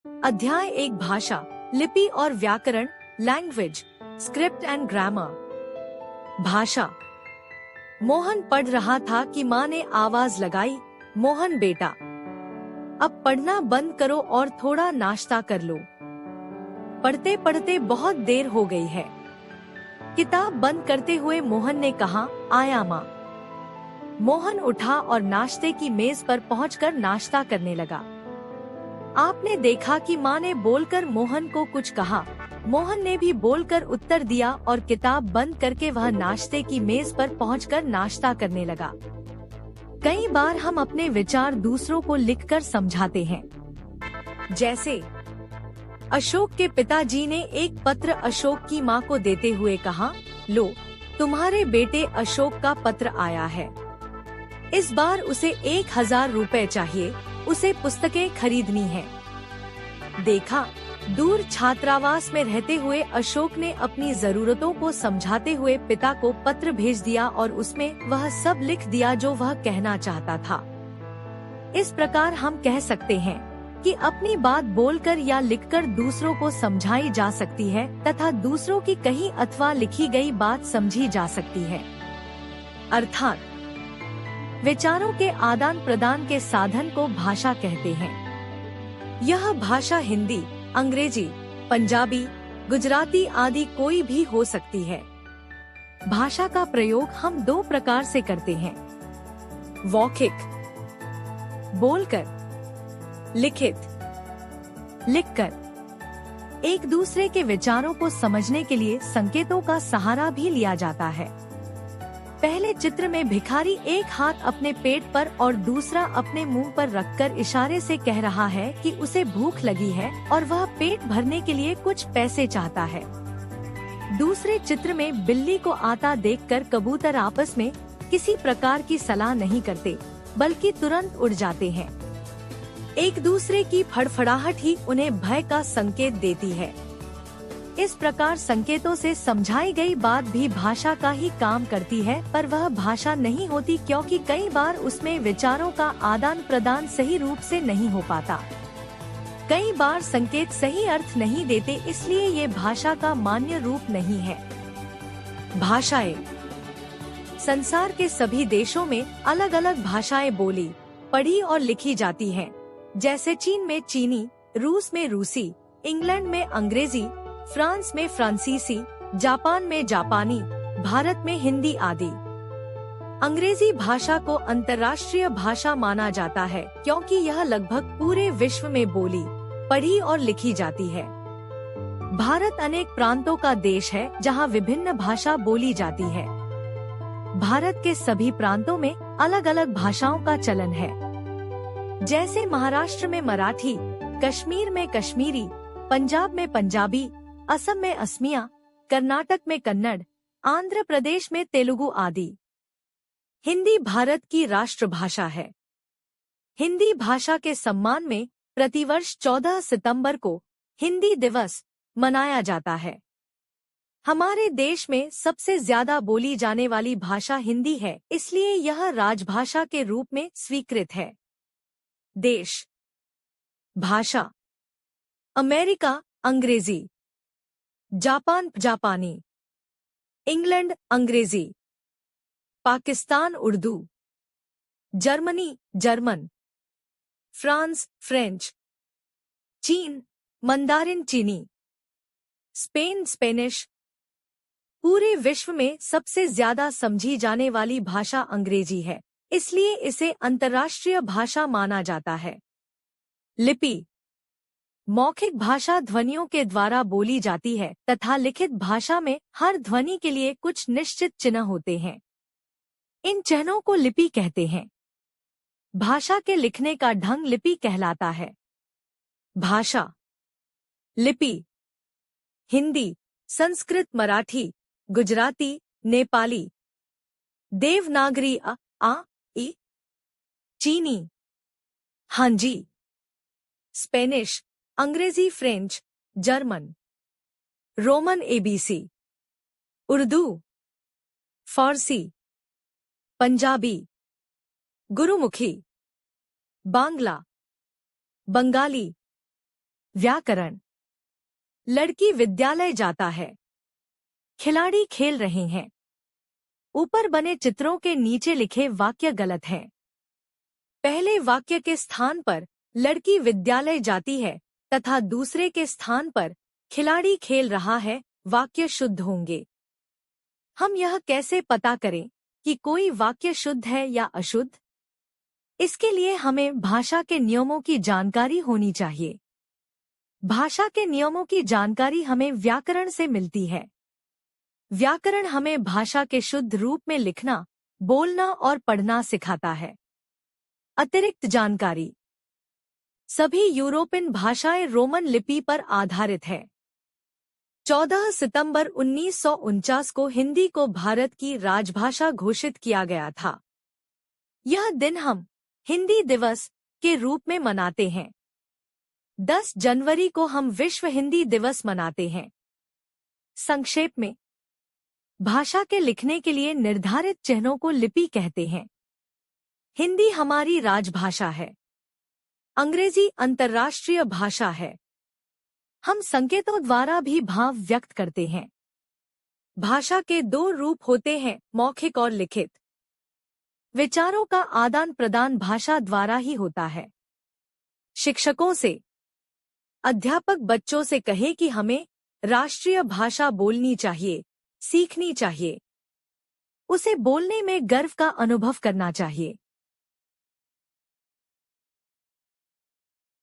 अध्याय 1 भाषा, लिपि और व्याकरण, लैंग्वेज, स्क्रिप्ट एंड ग्रामर। भाषा। मोहन पढ़ रहा था कि माँ ने आवाज लगाई, मोहन बेटा, अब पढ़ना बंद करो और थोड़ा नाश्ता कर लो। पढ़ते पढ़ते बहुत देर हो गई है। किताब बंद करते हुए मोहन ने कहा, आया माँ। मोहन उठा और नाश्ते की मेज पर पहुंचकर नाश्ता करने लगा। आपने देखा कि माँ ने बोलकर मोहन को कुछ कहा। मोहन ने भी बोलकर उत्तर दिया और किताब बंद करके वह नाश्ते की मेज पर पहुंचकर नाश्ता करने लगा। कई बार हम अपने विचार दूसरों को लिखकर समझाते हैं। जैसे अशोक के पिताजी ने एक पत्र अशोक की माँ को देते हुए कहा, लो, तुम्हारे बेटे अशोक का पत्र आया है। इस बार उसे 1000 रुपए चाहिए, उसे पुस्तकें खरीदनी है। देखा, दूर छात्रावास में रहते हुए अशोक ने अपनी जरूरतों को समझाते हुए पिता को पत्र भेज दिया और उसमें वह सब लिख दिया जो वह कहना चाहता था। इस प्रकार हम कह सकते हैं कि अपनी बात बोलकर या लिखकर दूसरों को समझाई जा सकती है तथा दूसरों की कही अथवा लिखी गई बात समझी जा सकती है। अर्थात विचारों के आदान प्रदान के साधन को भाषा कहते हैं। यह भाषा हिंदी, अंग्रेजी, पंजाबी, गुजराती आदि कोई भी हो सकती है। भाषा का प्रयोग हम 2 प्रकार से करते हैं, मौखिक, बोलकर, लिखित, लिखकर। एक दूसरे के विचारों को समझने के लिए संकेतों का सहारा भी लिया जाता है। पहले चित्र में भिखारी एक हाथ अपने पेट पर और दूसरा अपने मुंह पर रखकर इशारे से कह रहा है कि उसे भूख लगी है और वह पेट भरने के लिए कुछ पैसे चाहता है। दूसरे चित्र में बिल्ली को आता देखकर कबूतर आपस में किसी प्रकार की सलाह नहीं करते, बल्कि तुरंत उड़ जाते हैं। एक दूसरे की फड़फड़ाहट ही उन्हें भय का संकेत देती है। इस प्रकार संकेतों से समझाई गई बात भी भाषा का ही काम करती है, पर वह भाषा नहीं होती क्योंकि कई बार उसमें विचारों का आदान प्रदान सही रूप से नहीं हो पाता। कई बार संकेत सही अर्थ नहीं देते, इसलिए ये भाषा का मान्य रूप नहीं है। भाषाएं। संसार के सभी देशों में अलग अलग भाषाएं बोली, पढ़ी और लिखी जाती हैं। जैसे चीन में चीनी, रूस में रूसी, इंग्लैंड में अंग्रेजी, फ्रांस में फ्रांसीसी, जापान में जापानी, भारत में हिंदी आदि। अंग्रेजी भाषा को अंतर्राष्ट्रीय भाषा माना जाता है क्योंकि यह लगभग पूरे विश्व में बोली, पढ़ी और लिखी जाती है। भारत अनेक प्रांतों का देश है जहां विभिन्न भाषा बोली जाती है। भारत के सभी प्रांतों में अलग अलग भाषाओं का चलन है। जैसे महाराष्ट्र में मराठी, कश्मीर में कश्मीरी, पंजाब में पंजाबी, असम में असमिया, कर्नाटक में कन्नड़, आंध्र प्रदेश में तेलुगु आदि। हिंदी भारत की राष्ट्रभाषा है। हिंदी भाषा के सम्मान में प्रतिवर्ष 14 सितंबर को हिंदी दिवस मनाया जाता है। हमारे देश में सबसे ज्यादा बोली जाने वाली भाषा हिंदी है, इसलिए यह राजभाषा के रूप में स्वीकृत है। देश। भाषा। अमेरिका अंग्रेजी, जापान जापानी, इंग्लैंड अंग्रेजी, Pakistan Urdu, Germany German, France French, चीन मंदारिन चीनी, स्पेन स्पेनिश। पूरे विश्व में सबसे ज्यादा समझी जाने वाली भाषा अंग्रेजी है, इसलिए इसे अंतर्राष्ट्रीय भाषा माना जाता है। लिपि। मौखिक भाषा ध्वनियों के द्वारा बोली जाती है तथा लिखित भाषा में हर ध्वनि के लिए कुछ निश्चित चिन्ह होते हैं। इन चिन्हों को लिपि कहते हैं। भाषा के लिखने का ढंग लिपि कहलाता है। भाषा। लिपि। हिंदी, संस्कृत, मराठी, गुजराती, नेपाली, देवनागरी आ ई, चीनी, हांजी, स्पेनिश, अंग्रेजी, French, German, Roman ABC, Urdu, Farsi, Punjabi, Gurmukhi, Bangla, Bengali, व्याकरण। लड़की विद्यालय जाता है। खिलाड़ी खेल रहे हैं। ऊपर बने चित्रों के नीचे लिखे वाक्य गलत हैं। पहले वाक्य के स्थान पर लड़की विद्यालय जाती है तथा दूसरे के स्थान पर खिलाड़ी खेल रहा है वाक्य शुद्ध होंगे। हम यह कैसे पता करें कि कोई वाक्य शुद्ध है या अशुद्ध? इसके लिए हमें भाषा के नियमों की जानकारी होनी चाहिए। भाषा के नियमों की जानकारी हमें व्याकरण से मिलती है। व्याकरण हमें भाषा के शुद्ध रूप में लिखना, बोलना और पढ़ना सिखाता है। अतिरिक्त जानकारी। सभी यूरोपियन भाषाएं रोमन लिपि पर आधारित है। 14 सितंबर 1949 को हिंदी को भारत की राजभाषा घोषित किया गया था। यह दिन हम हिंदी दिवस के रूप में मनाते हैं। 10 जनवरी को हम विश्व हिंदी दिवस मनाते हैं। संक्षेप में, भाषा के लिखने के लिए निर्धारित चिन्हों को लिपि कहते हैं। हिंदी हमारी राजभाषा है। अंग्रेजी अंतर्राष्ट्रीय भाषा है। हम संकेतों द्वारा भी भाव व्यक्त करते हैं। भाषा के 2 रूप होते हैं, मौखिक और लिखित। विचारों का आदान प्रदान भाषा द्वारा ही होता है। शिक्षकों से अध्यापक बच्चों से कहे कि हमें राष्ट्रीय भाषा बोलनी चाहिए, सीखनी चाहिए। उसे बोलने में गर्व का अनुभव करना चाहिए।